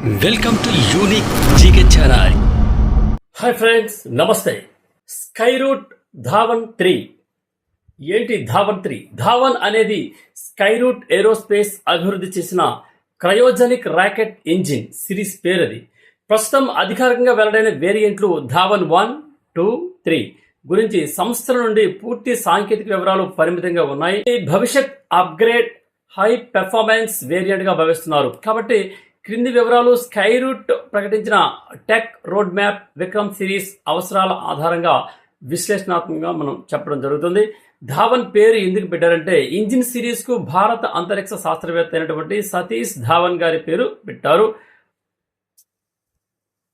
Welcome to unique GK channel. Hi friends, నమస్తే. Skyroot Dhawan 3 ఏంటి? ధావన్ 3 ధావన్ అనేది స్కైరూట్ ఏరోస్పేస్ అభివృద్ధి చేసిన క్రయోజనిక్ రాకెట్ ఇంజిన్ సిరీస్ పేరు. అది ప్రస్తుతం అధికారికంగా వెల్లడైన వేరియంట్లు ధావన్ 1, 2, 3 గురించి సంస్థల నుండి పూర్తి సాంకేతిక వివరాలు పరిమితంగా ఉన్నాయి. భవిష్యత్ అప్గ్రేడ్ హై పెర్ఫార్మెన్స్ వేరియంట్ గా భావిస్తున్నారు. కాబట్టి క్రింది వివరాలు స్కైరూట్ ప్రకటించిన tech road map Vikram series అవసరాల ఆధారంగా విశ్లేషణాత్మకంగా మనం చెప్పడం జరుగుతుంది. ధావన్ పేరు ఎందుకు పెట్టారంటే ఇంజిన్ సిరీస్ కు భారత అంతరిక్ష శాస్త్రవేత్త అయినటువంటి సతీష్ ధావన్ గారి పేరు పెట్టారు.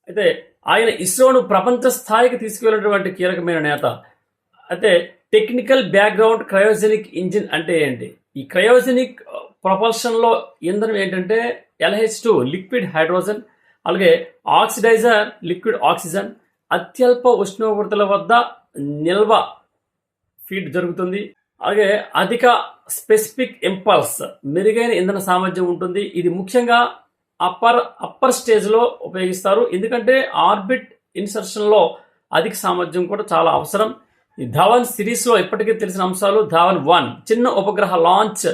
అయితే ఆయన ఇస్రోను ప్రపంచ స్థాయికి తీసుకువెళ్ళినటువంటి కీలకమైన నేత. అయితే టెక్నికల్ బ్యాక్గ్రౌండ్ క్రయోజెనిక్ ఇంజిన్ అంటే ఏంటి? ఈ క్రయోజెనిక్ ప్రొపల్షన్ లో ఇంధనం ఏంటంటే LH2 లిక్విడ్ హైడ్రోజన్, అలాగే ఆక్సిడైజర్ లిక్విడ్ ఆక్సిజన్. అత్యల్ప ఉష్ణోగ్రతల వద్ద నిల్వ ఫీడ్ జరుగుతుంది. అలాగే అధిక స్పెసిఫిక్ ఇంపల్స్, మెరుగైన ఇంధన సామర్థ్యం ఉంటుంది. ఇది ముఖ్యంగా అప్పర్ స్టేజ్ లో ఉపయోగిస్తారు, ఎందుకంటే ఆర్బిట్ ఇన్సర్షన్ లో అధిక సామర్థ్యం కూడా చాలా అవసరం. ఈ ధావన్ సిరీస్ లో ఇప్పటికే తెలిసిన అంశాలు. ధావన్ 1 చిన్న ఉపగ్రహ లాంచ్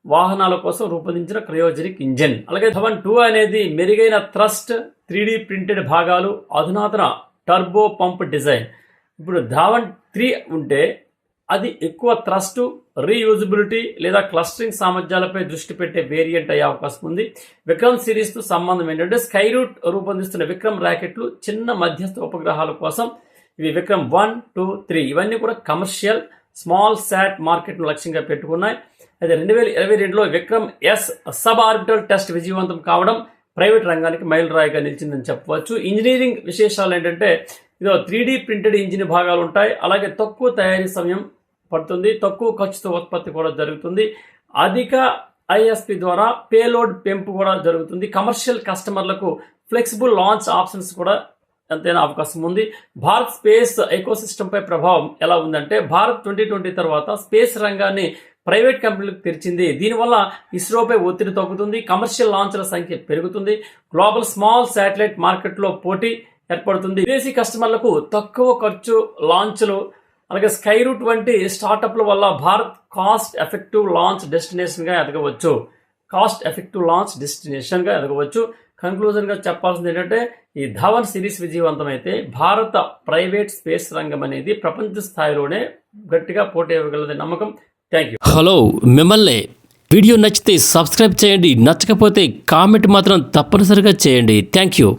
వాహనాల కోసం రూపొందించిన క్రయోజనిక్ ఇంజిన్. అలాగే ధావన్ 2 అనేది మెరుగైన థ్రస్ట్, 3D ప్రింటెడ్ భాగాలు, అధునాతన టర్బో పంప్ డిజైన్. ఇప్పుడు ధావన్ 3 ఉంటే అది ఎక్కువ థ్రస్ట్, రీయూజబిలిటీ లేదా క్లస్టరింగ్ సామర్థ్యాలపై దృష్టి పెట్టే వేరియంట్ అయ్యే అవకాశం ఉంది. విక్రమ్ సిరీస్ తో సంబంధం ఏంటంటే స్కైరూట్ రూపొందిస్తున్న విక్రమ్ రాకెట్లు చిన్న మధ్యస్థ ఉపగ్రహాల కోసం. ఇవి విక్రమ్ 1, 2, 3 ఇవన్నీ కూడా కమర్షియల్ స్మాల్ శాట్ మార్కెట్ను లక్ష్యంగా పెట్టుకున్నాయి. అయితే 2022లో Vikram S suborbital test విజయవంతం కావడం ప్రైవేట్ రంగానికి మైలురాయిగా నిలిచిందని చెప్పవచ్చు. ఇంజనీరింగ్ విశేషాలు ఏంటంటే ఇదో 3D ప్రింటెడ్ ఇంజిన్ భాగాలు ఉంటాయి. అలాగే తక్కువ తయారీ సమయం పడుతుంది, తక్కువ ఖర్చుతో ఉత్పత్తి కూడా జరుగుతుంది. అధిక ISP ద్వారా పేలోడ్ పెంపు కూడా జరుగుతుంది. కమర్షియల్ కస్టమర్లకు ఫ్లెక్సిబుల్ లాంచ్ ఆప్షన్స్ కూడా ఎంతైనా అవకాశం ఉంది. భారత్ స్పేస్ ఎకోసిస్టమ్ పై ప్రభావం ఎలా ఉందంటే భారత్ 2020 తర్వాత స్పేస్ రంగాన్ని ప్రైవేట్ కంపెనీలకు తెరిచింది. దీనివల్ల ఇస్రోపై ఒత్తిడి తగ్గుతుంది, కమర్షియల్ లాంచ్ల సంఖ్య పెరుగుతుంది, గ్లోబల్ స్మాల్ శాటిలైట్ మార్కెట్లో పోటీ ఏర్పడుతుంది. విదేశీ కస్టమర్లకు తక్కువ ఖర్చు లాంచ్లు, అలాగే స్కైరూట్ వంటి స్టార్టప్ల వల్ల Bharat cost effective launch destination గా ఎదగవచ్చు. కంక్లూజన్ గా చెప్పాల్సింది ఏంటంటే ఈ ధావన్ సిరీస్ విజయవంతమైతే భారత ప్రైవేట్ స్పేస్ రంగం అనేది ప్రపంచ స్థాయిలోనే గట్టిగా పోటీ ఇవ్వగలదని నమ్మకం. Thank you. హలో, మిమ్మల్ని వీడియో నచ్చితే సబ్స్క్రైబ్ చేయండి, నచ్చకపోతే కామెంట్ మాత్రం తప్పనిసరిగా చేయండి. Thank you.